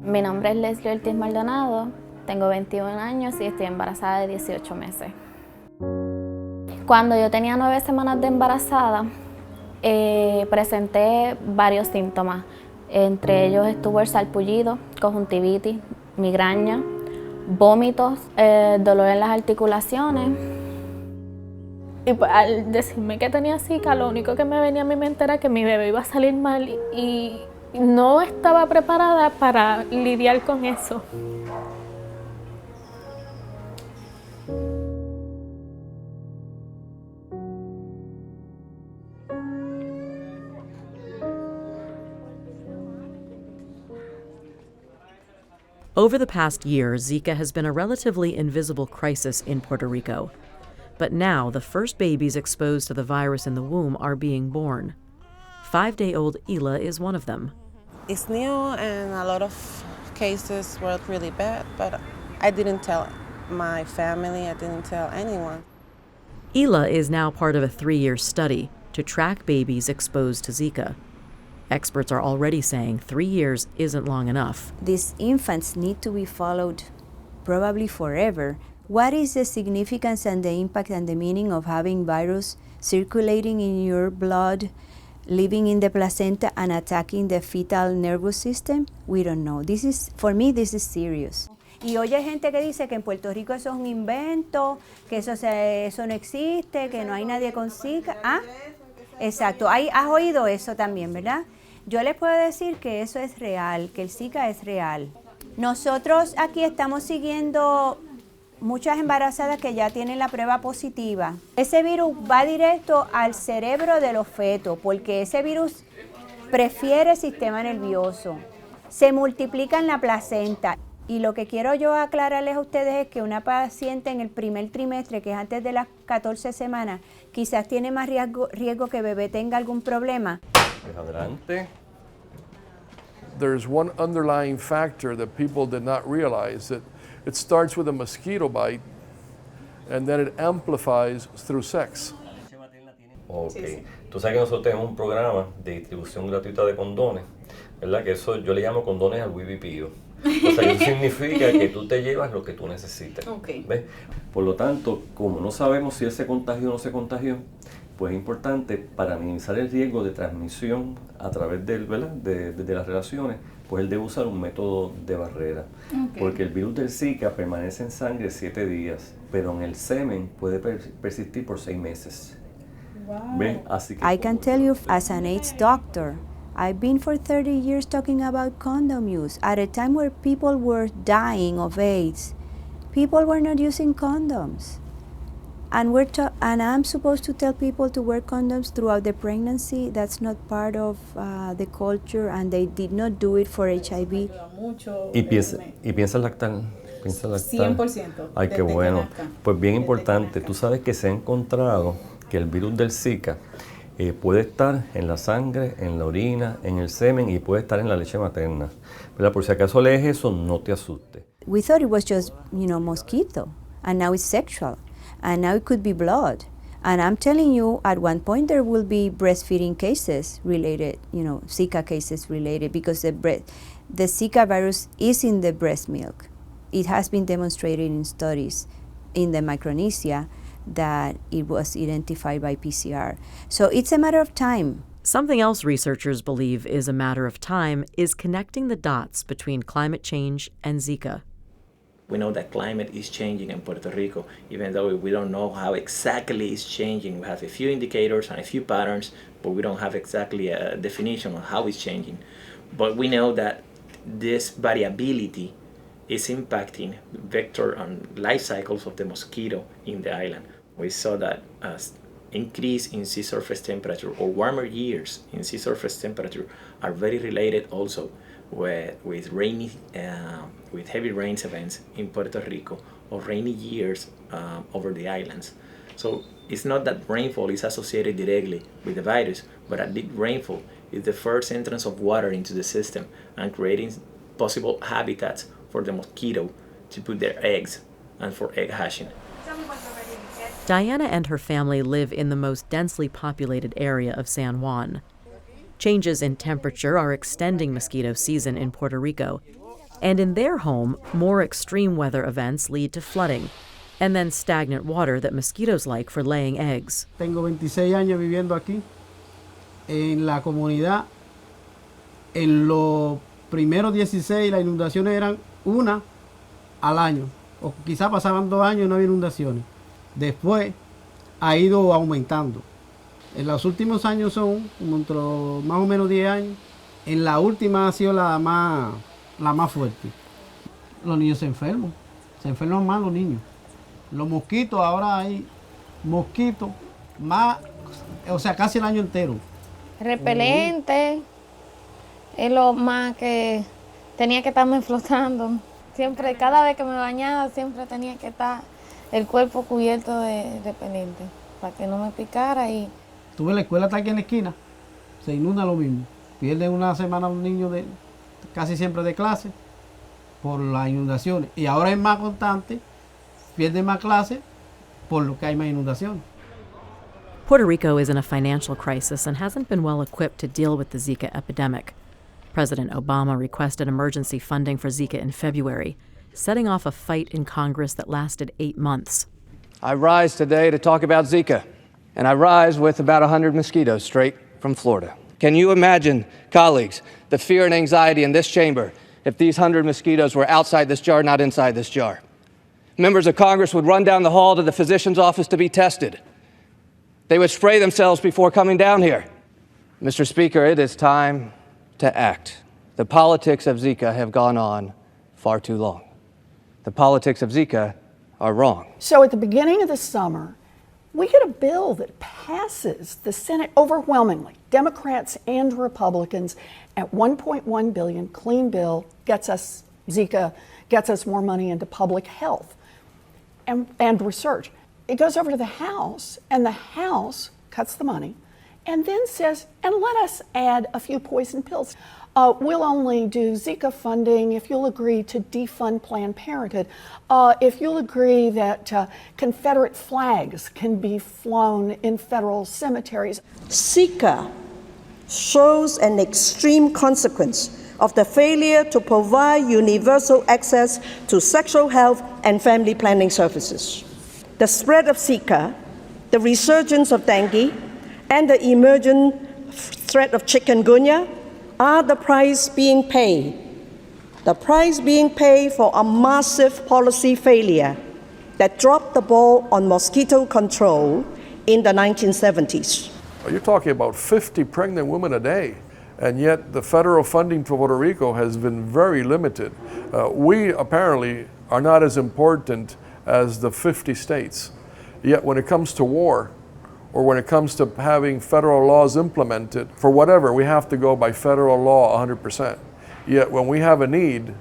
Mi nombre es Leslie Ortiz Maldonado, tengo 21 años y estoy embarazada de 18 meses. Cuando yo tenía 9 semanas de embarazada, presenté varios síntomas. Entre ellos estuvo el sarpullido, conjuntivitis, migraña, vómitos, dolor en las articulaciones. Y pues, al decirme que tenía Zika, lo único que me venía a mi mente era que mi bebé iba a salir mal y no estaba preparada para lidiar con eso. Over the past year, Zika has been a relatively invisible crisis in Puerto Rico. But now, the first babies exposed to the virus in the womb are being born. 5-day-old Ila is one of them. It's new and a lot of cases were really bad, but I didn't tell my family, I didn't tell anyone. Ila is now part of a 3-year study to track babies exposed to Zika. Experts are already saying 3 years isn't long enough. These infants need to be followed probably forever. What is the significance and the impact and the meaning of having virus circulating in your blood, living in the placenta and attacking the fetal nervous system? We don't know. For me, this is serious. Y oye gente que dice que en Puerto Rico eso es un invento, que eso no existe, que no hay nadie con Zika. Ah, exacto. Has oído eso también, ¿verdad? Yo les puedo decir que eso es real, que el Zika es real. Nosotros aquí estamos siguiendo muchas embarazadas que ya tienen la prueba positiva. Ese virus va directo al cerebro de los fetos, porque ese virus prefiere el sistema nervioso. Se multiplica en la placenta. Y lo que quiero yo aclararles a ustedes es que una paciente en el primer trimestre, que es antes de las 14 semanas, quizás tiene más riesgo que bebé tenga algún problema. Adelante. There's one underlying factor that people did not realize, that it starts with a mosquito bite and then it amplifies through sex. Ok. Tú sabes que nosotros tenemos un programa de distribución gratuita de condones, ¿verdad? Que eso yo le llamo condones al huipipío. O sea, eso significa que tú te llevas lo que tú necesitas. Okay. ¿Ves? Por lo tanto, como no sabemos si él se contagió o no se contagió, pues es importante para minimizar el riesgo de transmisión a través de las relaciones, pues él debe usar un método de barrera. Okay. Porque el virus del Zika permanece en sangre 7 días, pero en el semen puede persistir por 6 meses. Wow. ¿Ves? Así que I can tell you as an AIDS doctor, I've been for 30 years talking about condom use. At a time where people were dying of AIDS, people were not using condoms. And I'm supposed to tell people to wear condoms throughout the pregnancy. That's not part of the culture, and they did not do it for HIV. ¿Y piensas lactar? 100%. Ay, qué bueno. Pues bien importante, tú sabes que se ha encontrado que el virus del Zika puede estar en la sangre, en la orina, en el semen y puede estar en la leche materna. ¿Verdad? Por si acaso lees eso, no te asustes. We thought it was just, mosquito, and now it's sexual, and now it could be blood. And I'm telling you, at one point there will be breastfeeding cases related, Zika cases related, because the Zika virus is in the breast milk. It has been demonstrated in studies in the Micronesia that it was identified by PCR. So it's a matter of time. Something else researchers believe is a matter of time is connecting the dots between climate change and Zika. We know that climate is changing in Puerto Rico, even though we don't know how exactly it's changing. We have a few indicators and a few patterns, but we don't have exactly a definition of how it's changing. But we know that this variability is impacting vector and life cycles of the mosquito in the island. We saw that increase in sea surface temperature or warmer years in sea surface temperature are very related also with heavy rains events in Puerto Rico or rainy years over the islands. So it's not that rainfall is associated directly with the virus, but a deep rainfall is the first entrance of water into the system and creating possible habitats for the mosquito to put their eggs and for egg hatching. Diana and her family live in the most densely populated area of San Juan. Changes in temperature are extending mosquito season in Puerto Rico, And in their home, more extreme weather events lead to flooding, and then stagnant water that mosquitoes like for laying eggs. Tengo 26 años viviendo aquí. En la comunidad, en los primeros 16, las inundaciones eran una al año, o quizás pasaban 2 años y no había inundaciones. Después ha ido aumentando. En los últimos años son más o menos 10 años. En la última ha sido la más fuerte. Los niños se enferman más los niños. Los mosquitos, ahora hay mosquitos más, o sea, casi el año entero. Repelente es lo más que tenía que estarme flotando. Siempre, cada vez que me bañaba, siempre tenía que estar el cuerpo cubierto de repelente para que no me picara. Y tuve la escuela está aquí en la esquina, se inunda lo mismo. Pierden una semana un niño casi siempre de clase por las inundaciones. Y ahora es más constante, pierden más clases por lo que hay más inundaciones. Puerto Rico is in a financial crisis and hasn't been well equipped to deal with the Zika epidemic. President Obama requested emergency funding for Zika in February, setting off a fight in Congress that lasted 8 months. I rise today to talk about Zika, and I rise with about 100 mosquitoes straight from Florida. Can you imagine, colleagues, the fear and anxiety in this chamber if these 100 mosquitoes were outside this jar, not inside this jar? Members of Congress would run down the hall to the physician's office to be tested. They would spray themselves before coming down here. Mr. Speaker, it is time to act. The politics of Zika have gone on far too long. The politics of Zika are wrong. So at the beginning of the summer, we get a bill that passes the Senate overwhelmingly, Democrats and Republicans, at $1.1 billion, clean bill, gets us Zika, gets us more money into public health and research. It goes over to the House, and the House cuts the money and then says, and let us add a few poison pills. We'll only do Zika funding if you'll agree to defund Planned Parenthood, if you'll agree that Confederate flags can be flown in federal cemeteries. Zika shows an extreme consequence of the failure to provide universal access to sexual health and family planning services. The spread of Zika, the resurgence of dengue, and the emergent threat of chikungunya are the price being paid. The price being paid for a massive policy failure that dropped the ball on mosquito control in the 1970s. You're talking about 50 pregnant women a day, and yet the federal funding to Puerto Rico has been very limited. We apparently are not as important as the 50 states. Yet when it comes to war, or when it comes to having federal laws implemented, for whatever, we have to go by federal law 100%. Yet when we have a need,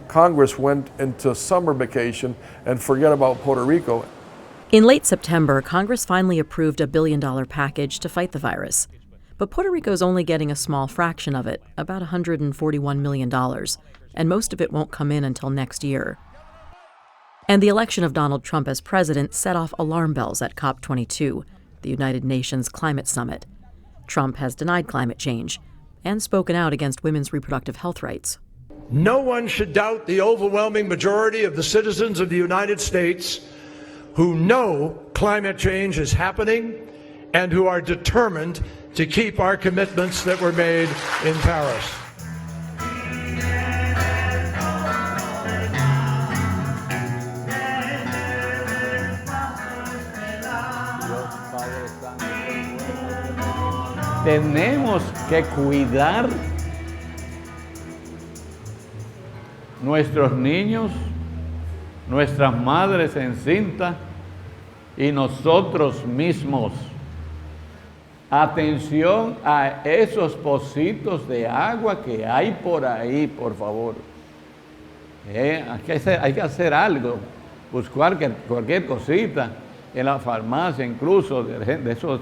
Congress went into summer vacation and forget about Puerto Rico. In late September, Congress finally approved a $1 billion package to fight the virus. But Puerto Rico's only getting a small fraction of it, about $141 million, and most of it won't come in until next year. And the election of Donald Trump as president set off alarm bells at COP22, the United Nations Climate Summit. Trump has denied climate change and spoken out against women's reproductive health rights. No one should doubt the overwhelming majority of the citizens of the United States who know climate change is happening and who are determined to keep our commitments that were made in Paris. Tenemos que cuidar nuestros niños, nuestras madres encintas y nosotros mismos. Atención a esos pocitos de agua que hay por ahí, por favor. Hay que hacer algo, buscar cualquier cosita en la farmacia, incluso de esos,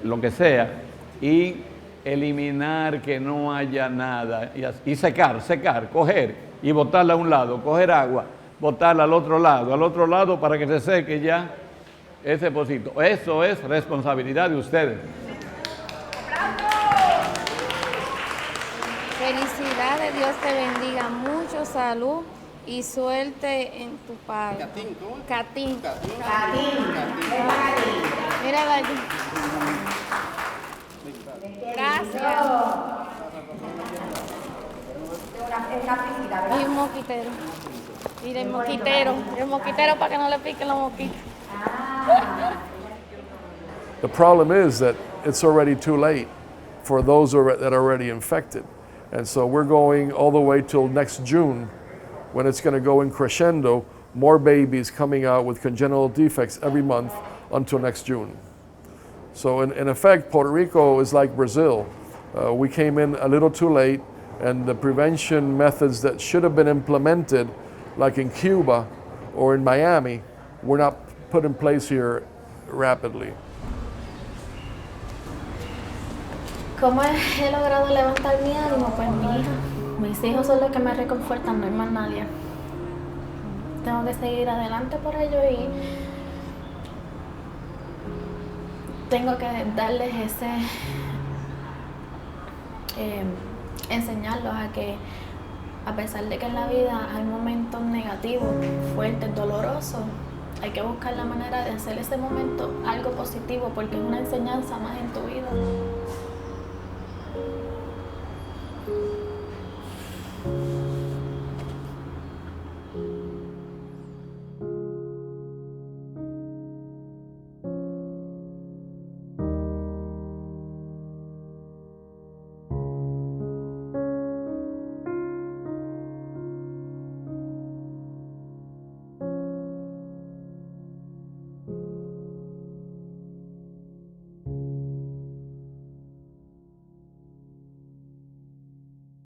lo que sea, y eliminar que no haya nada, y secar, coger y botarla a un lado, coger agua, botarla al otro lado para que se seque ya ese pocito. Eso es responsabilidad de ustedes. Felicidades. felicidades, Dios te bendiga, mucho salud y suerte en tu padre. Catín, ¿cómo? Catín. Catín. Mírala allí. Gracias. Y un moquitero. Mira el moquitero para que no le piquen los mosquitos. The problem is that it's already too late for those that are already infected. And so we're going all the way till next June, when it's going to go in crescendo, more babies coming out with congenital defects every month until next June. So in effect, Puerto Rico is like Brazil. We came in a little too late, and the prevention methods that should have been implemented, like in Cuba or in Miami, were not put in place here rapidly. ¿Cómo he logrado levantar mi ánimo? Pues mi hija, mis hijos son los que me reconfortan, no hay más nadie. Tengo que seguir adelante por ellos y tengo que darles enseñarlos a que a pesar de que en la vida hay momentos negativos, fuertes, dolorosos, hay que buscar la manera de hacer ese momento algo positivo porque es una enseñanza más en tu vida.